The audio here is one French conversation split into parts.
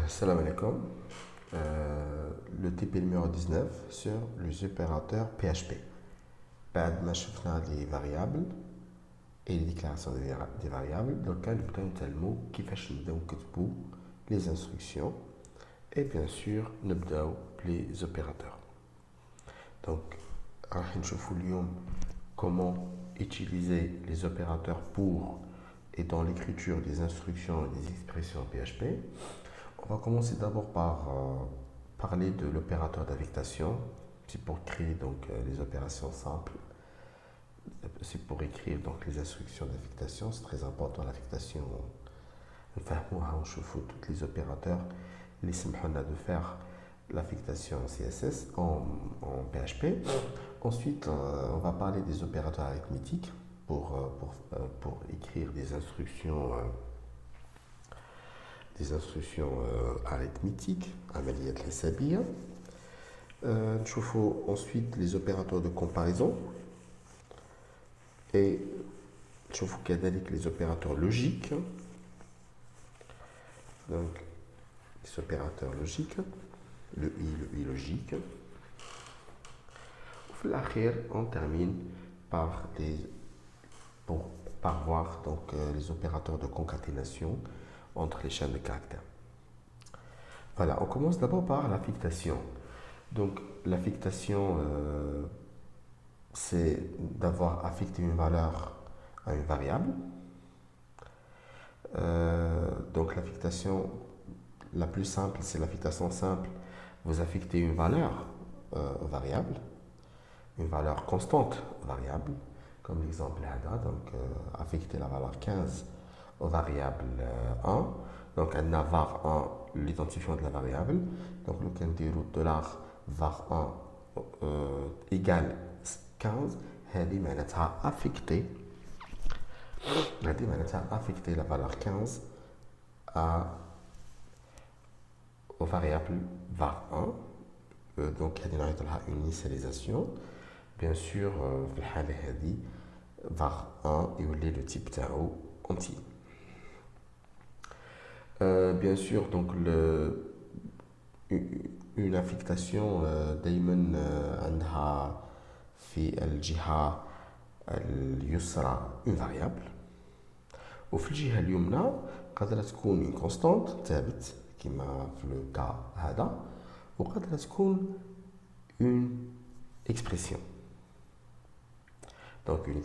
Salam alaikum. Le TP numéro 19 sur les opérateurs PHP. بعد ما شفنا les variables et les déclarations des variables, donc nous allons نتعلموا كيفاش نبداو نكتبوا les instructions et bien sûr نبداو les opérateurs. Donc راح نشوفوا اليوم comment utiliser les opérateurs pour et dans l'écriture des instructions et des expressions PHP. On va commencer d'abord par parler de l'opérateur d'affectation. C'est pour créer donc les opérations simples. C'est pour écrire donc les instructions d'affectation. C'est très important l'affectation. On chauffe tous les opérateurs. Les simples de faire l'affectation CSS en PHP. Ensuite, on va parler des opérateurs arithmétiques pour écrire des instructions arithmétiques, عمليات الحسابية. نشوفوا ensuite les opérateurs de comparaison et نشوفوا كذلك les opérateurs logiques. Donc les opérateurs logiques, le i logique. Au l'akhir, on termine par voir donc les opérateurs de concaténation entre les chaînes de caractères. Voilà, on commence d'abord par l'affectation. Donc l'affectation, c'est d'avoir affecté une valeur à une variable. Donc l'affectation la plus simple, c'est l'affectation simple. Vous affectez une valeur variable, une valeur constante variable, comme l'exemple là. Donc affecter la valeur 15 au variable 1. Donc on a var 1, l'identifiant de la variable. Donc le can dire $var 1 égale 15. هذه معناتها affecter la valeur 15 au variable var 1. Donc il y a une initialisation. Bien sûr, في الحالة هذه var 1 يولي le type تاعو entier. Bien sûr, donc une affectation دايما عندها في الجهة اليسرى une variable وفي الجهة اليمنى قادرة تكون une constante ثابت كما في le cas هذا وقادرة تكون une expression. Donc une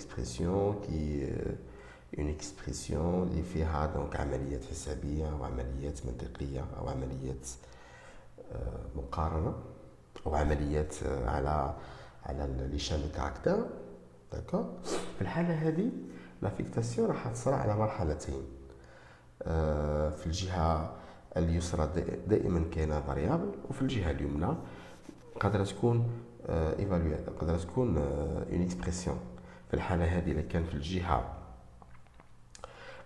expression اللي فيها donc عمليات حسابية أو عمليات منطقية أو عمليات مقارنة أو عمليات على les chaînes de caractères. D'accord. في الحالة هذه l'affectation راح تصرى على مرحلتين. في الجهة اليسرى دائما كاينة variable وفي الجهة اليمنى قادرة تكون قادرة تكون une expression. في الحالة هذه إذا كان في الجهة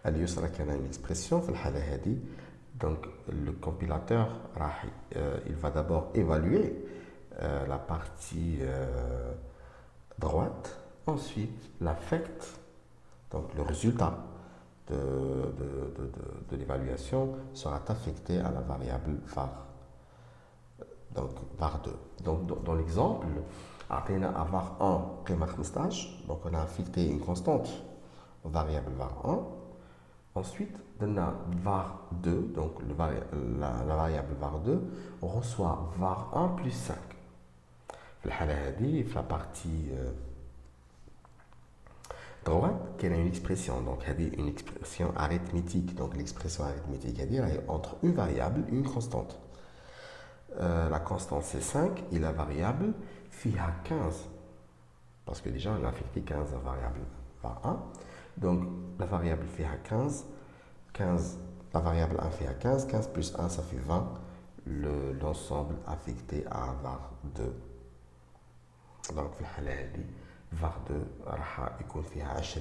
اليسرى كان une expression في الحالة هذه donc le compilateur il va d'abord évaluer la partie droite, ensuite l'affecte, donc le résultat de l'évaluation sera affecté à la variable var, donc var 2. Donc dans l'exemple, عطينا var 1 قيمة 15, donc on a affecté une constante au variable var 1. Ensuite, on a var 2, donc la variable var 2 reçoit var 1 plus 5. في الحالة هذه في la partie droite qu'il y a une expression, donc il y a une expression arithmétique. Donc l'expression arithmétique est entre une variable et une constante. La constante c'est 5 et la variable فيها 15 parce que déjà on a affecté 15 à la variable var 1. Donc la variable فيها 15, la variable 1 فيها 15 plus 1 ça fait 20, l'ensemble affecté à var 2. Donc في الحالة هذه var 2 راح يكون فيها 20.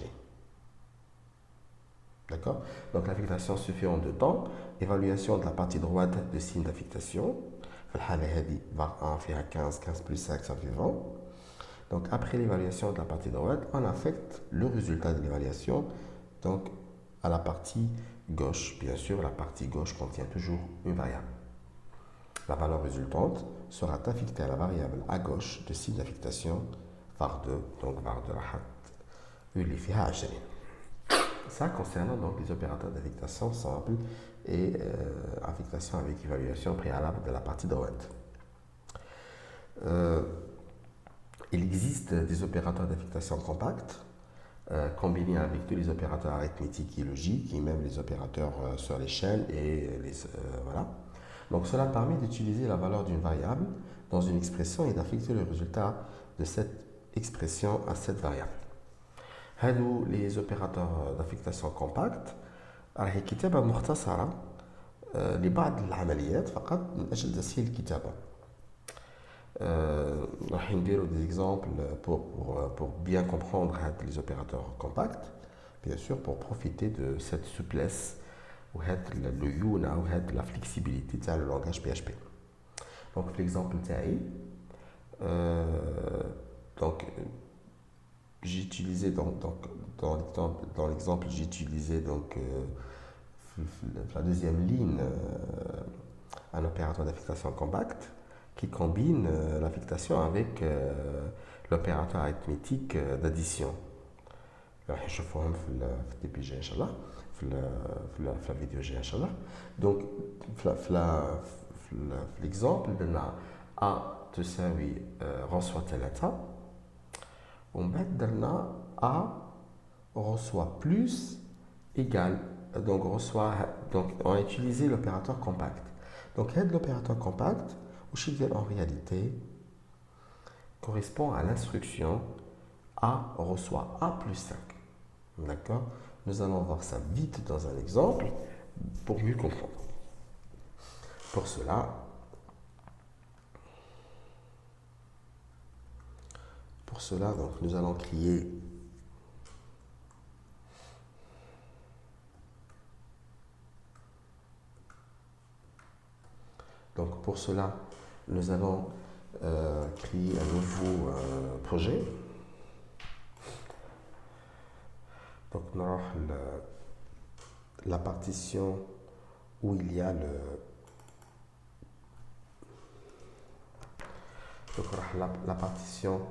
D'accord. Donc l'affectation se fait en deux temps. Évaluation de la partie droite de signe d'affectation. في الحالة هذه var 1 فيها 15 plus 5 ça fait 20. Donc après l'évaluation de la partie droite, on affecte le résultat de l'évaluation donc à la partie gauche. Bien sûr, la partie gauche contient toujours une variable. La valeur résultante sera affectée à la variable à gauche de signe d'affectation var2, donc var2 راح اللي فيها 20. Ça concernant donc les opérateurs d'affectation simple et affectation avec évaluation préalable de la partie DOENT. Il existe des opérateurs d'affectation compacts combinés avec tous les opérateurs arithmétiques et logiques et même les opérateurs sur les chaînes et voilà. Donc cela permet d'utiliser la valeur d'une variable dans une expression et d'affecter le résultat de cette expression à cette variable. هادو les opérateurs d'affectation compacte راهي كتابة مختصرة لبعض العمليات فقط من أجل تسهيل الكتابة. راح نديرو des exemples pour bien comprendre les opérateurs compacts, bien sûr pour profiter de cette souplesse ou le يونة ou la flexibilité de le langage PHP. Donc l'exemple تاعي donc j'ai utilisé dans l'exemple j'ai utilisé donc la deuxième ligne un opérateur d'affectation compacte qui combine l'affectation avec l'opérateur arithmétique d'addition. راح نشوفوهم في الدي بي جي ان شاء الله في الفيديو جاي ان شاء الله. Donc في l'exemple درنا a تساوي reçoit 3 ومن بعد درنا a reçoit plus égal donc reçoit donc on a utilisé l'opérateur compact. Donc l'opérateur compact en réalité correspond à l'instruction A reçoit A plus 5. D'accord? Nous allons voir ça vite dans un exemple pour mieux comprendre. Pour cela donc, nous allons créer donc pour cela nous allons créer un nouveau projet. Donc on aura la partition où il y a la partition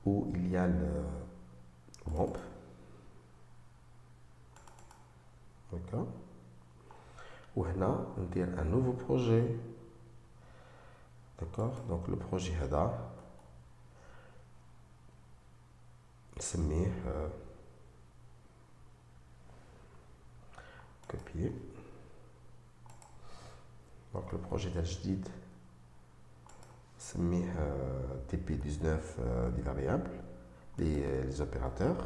où il y a le WOMP. D'accord. Où on dit un nouveau projet. D'accord. Donc le projet هذا نسميه copier. Donc le projet d'Ajdid نسميه TP19 des variables les opérateurs.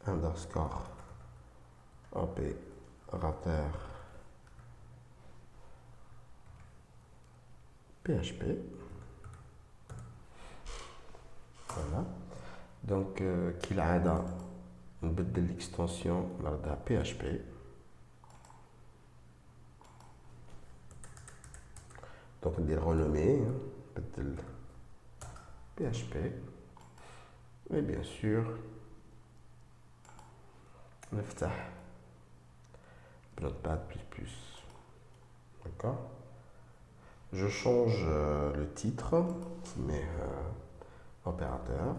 Underscore opérateur PHP. Voilà. Donc كالعادة نبدل l'extension نردها PHP. Donc ندير renommé نبدل PHP. Et bien sûr نفتح Notepad++. D'accord. Je change le titre, mais opérateur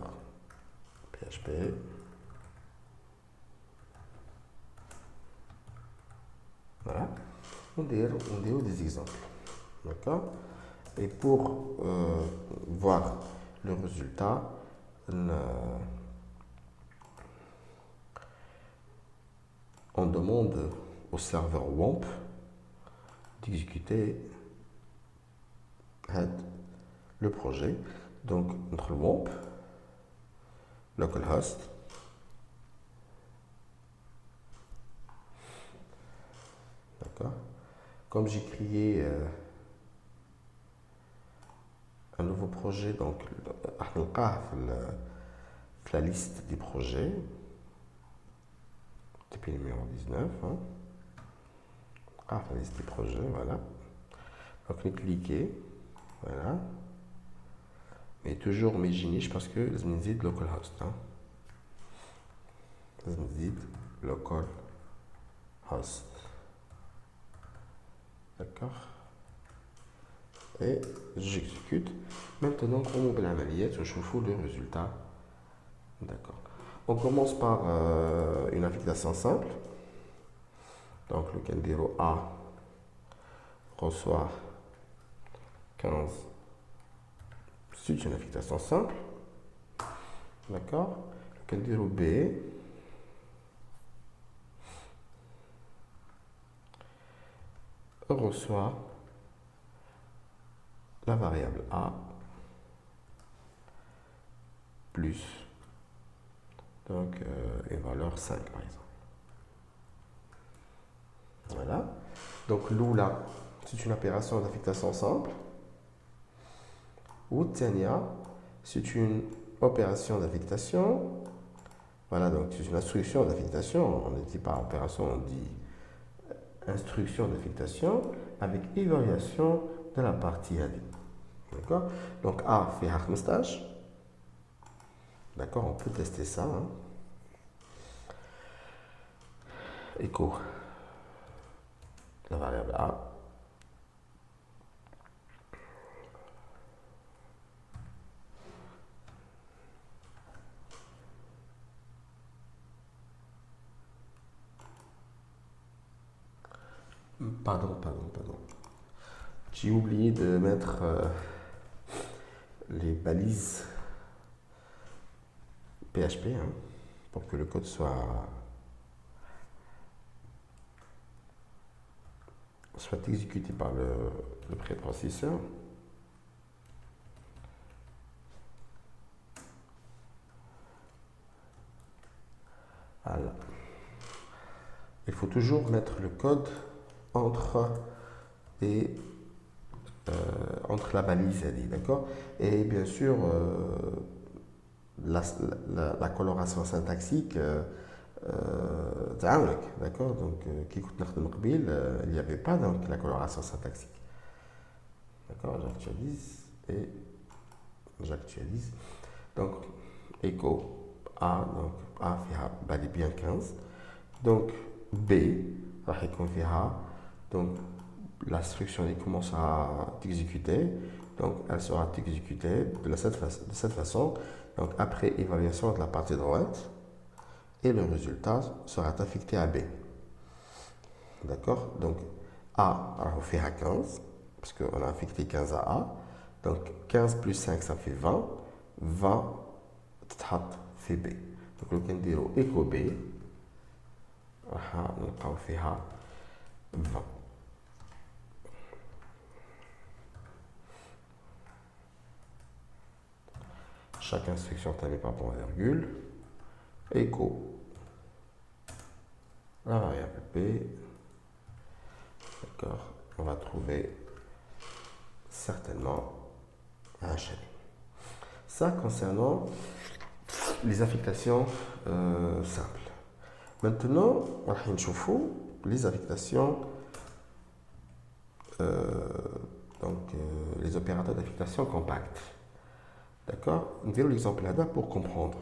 PHP. Voilà. On dit des exemples. D'accord. Et pour voir le résultat, on demande au serveur WOMP d'exécuter le projet. Donc notre WOMP localhost d'accord. Comme j'ai créé un nouveau projet, donc la liste des projets depuis numéro 19 la liste des projets, voilà. Donc on cliquer, voilà. Mais toujours mes geniches parce que je me dis localhost. لازم نزيد local host. D'accord. Et j'exécute. Maintenant, نقوموا بالعمليات ونشوفوا le résultat. D'accord. On commence par une affectation simple. Donc le candidate A reçoit 15. C'est une affectation simple. D'accord. Le candidate B reçoit la variable A plus donc une valeur 5 par exemple. Voilà. Donc l'oula, c'est une opération d'affectation simple. Ou Tania, c'est une opération d'affectation. Voilà, donc c'est une instruction d'affectation. On ne dit pas opération, on dit instruction d'affectation avec évaluation de la partie AD. D'accord. Donc A fait 15. D'accord, on peut tester ça. Hein. Écho la variable A. Pardon. J'ai oublié de mettre les balises PHP hein, pour que le code soit exécuté par le préprocesseur. Voilà. Il faut toujours mettre le code entre la balise, d'accord. Et bien sûr, la coloration syntaxique, d'accord. Donc, il n'y avait pas donc la coloration syntaxique. D'accord, j'actualise. Donc, écho A, donc A fait bien 15. Donc, B, donc l'instruction commence à t'exécuter. Donc, elle sera exécutée de cette façon. Donc, après évaluation de la partie droite, et le résultat sera affecté à B. D'accord. Donc, A, on fait à 15, parce qu'on a affecté 15 à A. Donc, 15 plus 5, ça fait 20. 20 fait B. Donc, le candidate écho B. On fait 20. Chaque instruction terminée par point virgule. Écho la variable B. D'accord. On va trouver certainement un chalet. Ça concernant les affectations simples. Maintenant, on va voir les affectations, les opérateurs d'affectation compacts. D'accord. On verra l'exemple là-bas pour comprendre.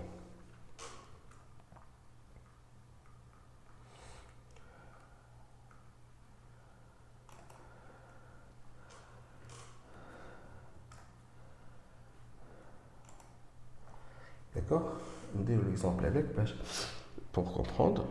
D'accord. On verra l'exemple avec pour comprendre.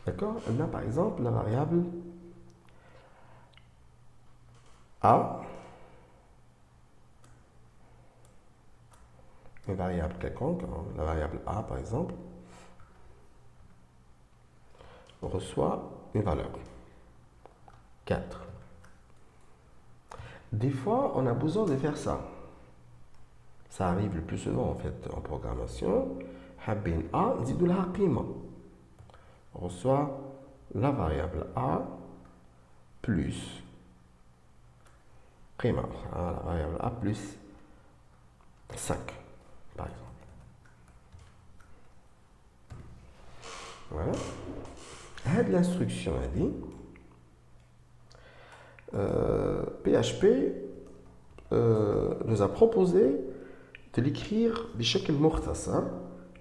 D'accord. On a par exemple la variable A, une variable quelconque, la variable A par exemple, reçoit une valeur 4. Des fois, on a besoin de faire ça. Ça arrive le plus souvent en fait en programmation. حابين A, نزيدوا لها قيمة. On reçoit la variable A plus قيمة. La variable A plus 5 par exemple. Voilà. L'instruction a dit PHP nous a proposé de l'écrire بشكل مختصر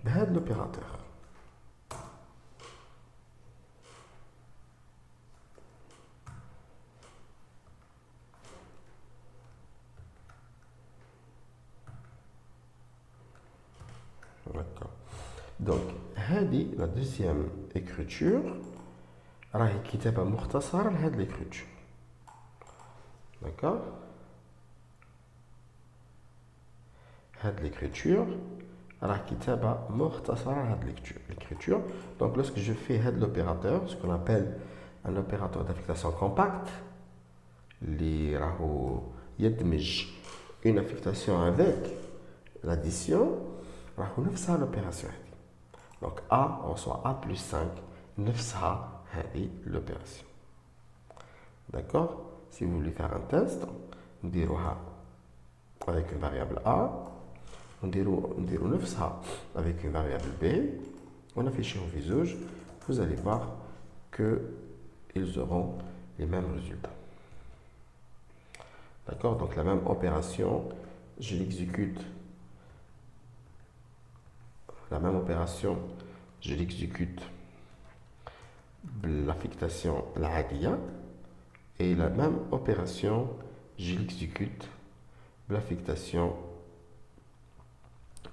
بهذا l'opérateur. D'accord. Donc, la deuxième écriture, راهي كتابة مختصرة لهذه l'écriture. D'accord. هذه l'écriture, راهي كتابة مختصرة لهذه l'écriture. Donc, lorsque je fais هذا l'opérateur, ce qu'on appelle un opérateur d'affectation compacte, اللي راهو يدمج une affectation avec l'addition, راهو نفسها l'opération هذه. Donc A reçoit A plus 5, نفسها هذه l'opération. D'accord. Si vous voulez faire un test, on dirait avec une variable A, on dirait نفسها avec une variable B, on affiche au visage, vous allez voir qu'ils auront les mêmes résultats. D'accord. Donc la même opération, je l'exécute. La même opération, je l'exécute l'affectation l'ADIA et la même opération, je l'exécute l'affectation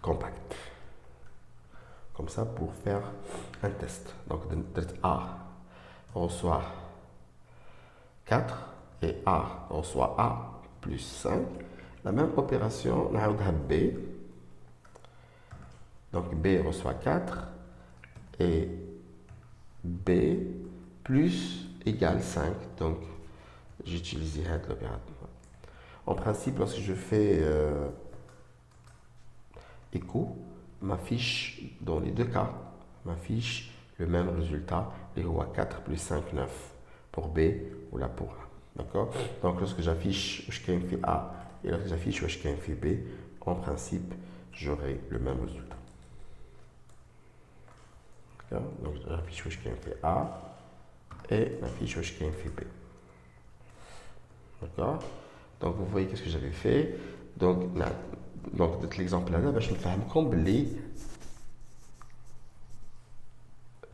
compacte. Comme ça pour faire un test. Donc A reçoit 4 et A reçoit A plus 5. La même opération, on a B. Donc B reçoit 4 et B plus égale 5. Donc j'utilise l'opérateur. En principe, lorsque je fais écho, m'affiche dans les deux cas, m'affiche le même résultat, les 4 plus 5, 9 pour B ou là pour A. D'accord. Donc lorsque j'affiche Washkain fait A et lorsque j'affiche Washkain fait B, en principe, j'aurai le même résultat. Donc j'affiche Washkain fait A et j'affiche Washkain fait B. D'accord. Donc vous voyez qu'est-ce que j'avais fait. Donc l'exemple là, je vais faire comme les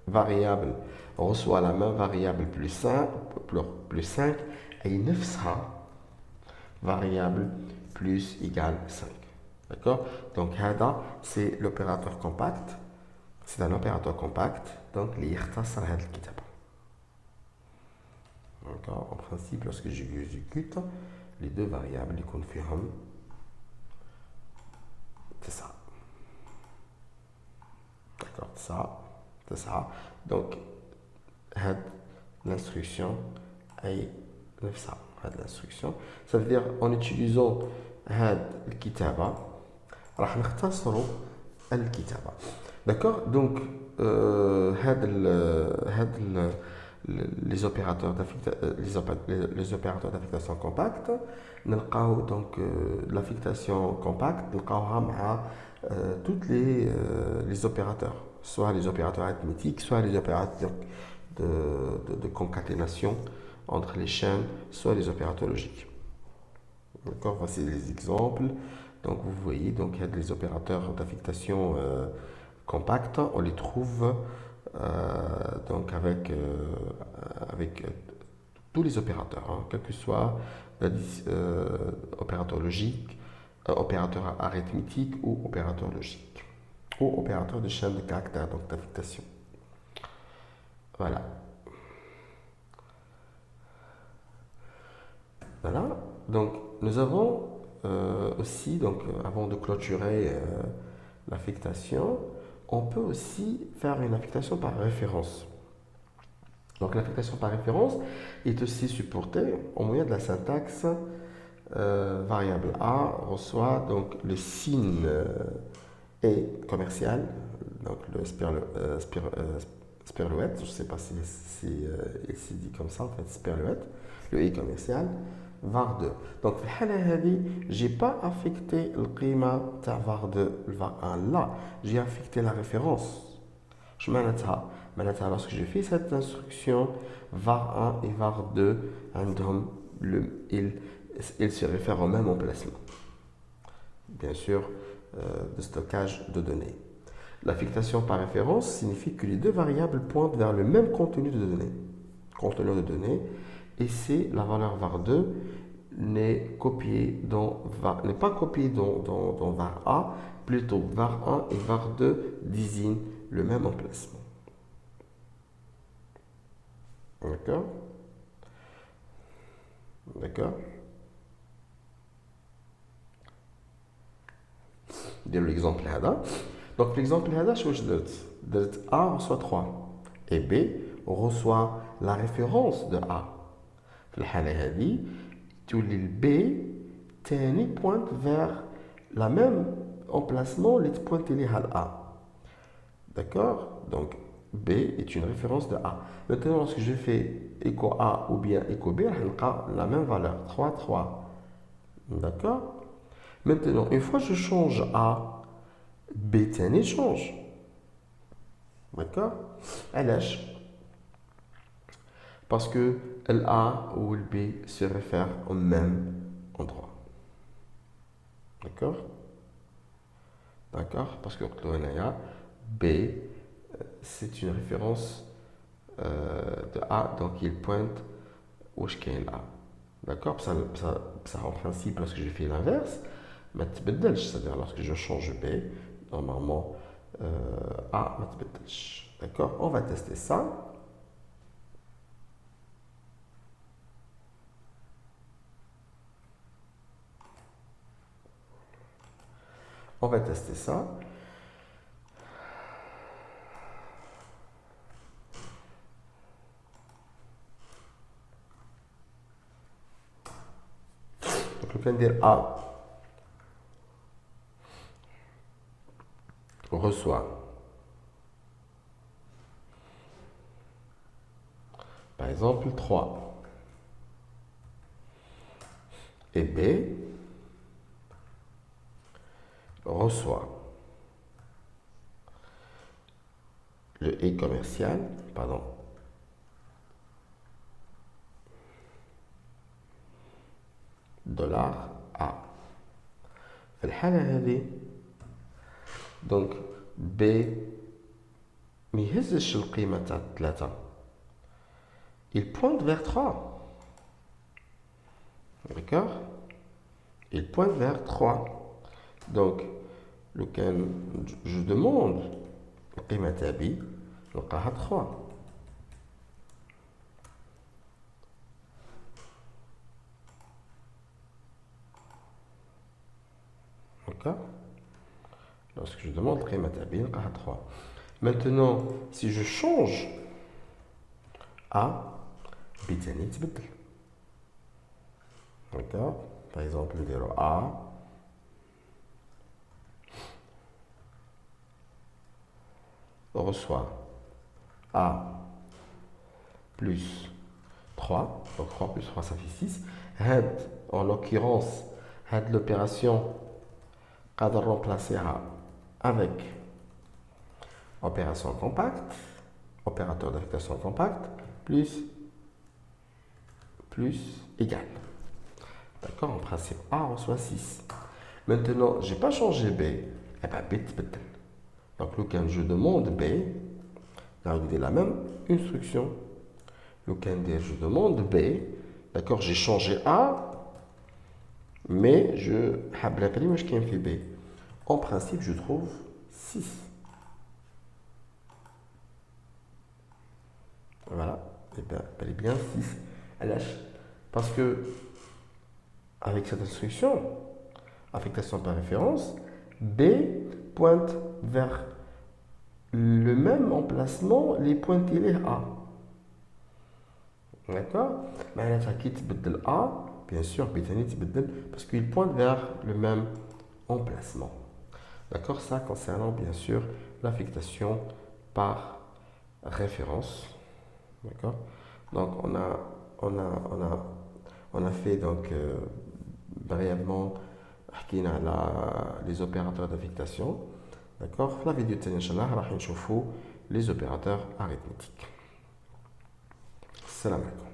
variables reçoit la même variable plus 5 et 9 sera variable plus égale 5. D'accord. Donc c'est l'opérateur compact. C'est un opérateur compact. Donc les يختصر هذا الكتابة. D'accord. En principe, lorsque j'exécute les deux variables, les confirment. C'est ça. D'accord. C'est ça. Donc l'instruction est ça. L'instruction. Ça veut dire en utilisant الكتابة راح نختصروا الكتابة. D'accord. Donc les opérateurs d'affectation compacte نلقاو donc l'affectation compacte نلقاوها مع toutes les opérateurs, soit les opérateurs arithmétiques, soit les opérateurs de concaténation entre les chaînes, soit les opérateurs logiques. D'accord. Voici les exemples. Donc vous voyez, donc il y a des opérateurs d'affectation compacte, on les trouve donc avec tous les opérateurs, hein, quel que soit opérateur logique, opérateur arithmétique ou opérateur logique, ou opérateur de chaîne de caractères, donc d'affectation. Voilà. Voilà. Donc nous avons aussi, donc avant de clôturer l'affectation, on peut aussi faire une affectation par référence. Donc l'affectation par référence est aussi supportée au moyen de la syntaxe variable A reçoit donc le signe est commercial, donc le sperluette, je ne sais pas si il s'est dit comme ça en fait, sperluette, le est commercial, var2. Donc je n'ai pas affecté le qima de var2, le var1 là, j'ai affecté la référence. Je معناتها lorsque je fais cette instruction var1 et var2 عندهم ils se réfèrent au même emplacement. Bien sûr, de stockage de données. L'affectation par référence signifie que les deux variables pointent vers le même contenu de données. Et si la valeur var2 n'est pas copiée dans var1, plutôt var1 et var2 désignent le même emplacement. D'accord? D'accord? نديرو l'exemple هذا. Donc l'exemple هذا واش درت A reçoit 3 et B reçoit la référence de A. في الحالة هذه تولي B تاني pointe vers la même emplacement اللي تبوينتي ليها A. D'accord? Donc B est une référence de A. Maintenant lorsque je fais écho A ou bien écho B, on a la même valeur 3 3. D'accord? Maintenant, une fois que je change A, B تاني change. D'accord? Parce que LA ou le B se réfèrent au même endroit. D'accord? D'accord? Parce que B, c'est une référence de A, donc il pointe où je gagne A. D'accord? Ça, en principe, lorsque je fais l'inverse, c'est-à-dire lorsque je change B, normalement A, d'accord? On va tester ça. On va tester ça. Donc, on peut dire A reçoit, par exemple, 3. Et B reçoit le et commercial, pardon, dollar A. في الحالة هذه donc B ما يهزش القيمة تاع 3. Il pointe vers 3. D'accord? Il pointe vers 3. Donc, je demande القيمة تاع B نلقاها 3. D'accord? Lorsque je demande القيمة تاع B نلقاها 3. Maintenant, si je change A, B تاني يتبدل. D'accord? Par exemple, le numéro A reçoit A plus 3. Donc 3 plus 3, ça fait 6. En l'occurrence, l'opération cadre remplacer A avec opération compacte, opérateur d'affectation compacte, plus égal. D'accord? En principe, A reçoit 6. Maintenant, je n'ai pas changé B. Eh bien, B تبدل. Donc, quand je demande B, j'ai la même instruction. Je demande B. D'accord? J'ai changé A, mais je fais B. En principe, je trouve 6. Voilà. Et bien, elle est bien 6. Parce que, avec cette instruction, affectation par référence, B pointe vers le même emplacement, les pointillés A. D'accord? Mais là, quitte A, bien sûr, parce qu'il pointe vers le même emplacement. D'accord? Ça concernant, bien sûr, l'affectation par référence. D'accord? Donc, on a fait donc brièvement les opérateurs d'affectation. D'accord? في la vidéo الثانية إن شاء الله راح نشوفوا les opérateurs arithmétiques. Salam alaikum.